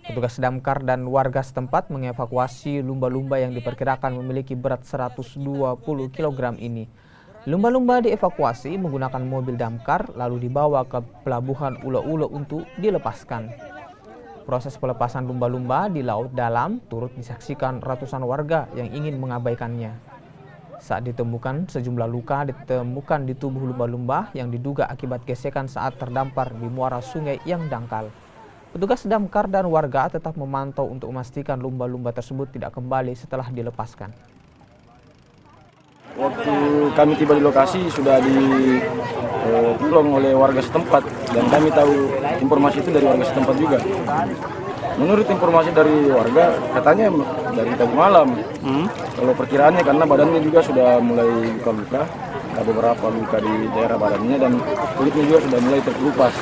Petugas damkar dan warga setempat mengevakuasi lumba-lumba yang diperkirakan memiliki berat 120 kg ini. Lumba-lumba dievakuasi menggunakan mobil damkar lalu dibawa ke pelabuhan Ulo-Ulo untuk dilepaskan. Proses pelepasan lumba-lumba di laut dalam turut disaksikan ratusan warga yang ingin mengabaikannya. Saat ditemukan, sejumlah luka ditemukan di tubuh lumba-lumba yang diduga akibat gesekan saat terdampar di muara sungai yang dangkal. Petugas damkar dan warga tetap memantau untuk memastikan lumba-lumba tersebut tidak kembali setelah dilepaskan. Waktu kami tiba di lokasi sudah ditolong oleh warga setempat dan kami tahu informasi itu dari warga setempat juga. Menurut informasi dari warga, katanya dari tadi malam. Kalau perkiraannya karena badannya juga sudah mulai luka-luka, ada beberapa luka di daerah badannya dan kulitnya juga sudah mulai terkelupas.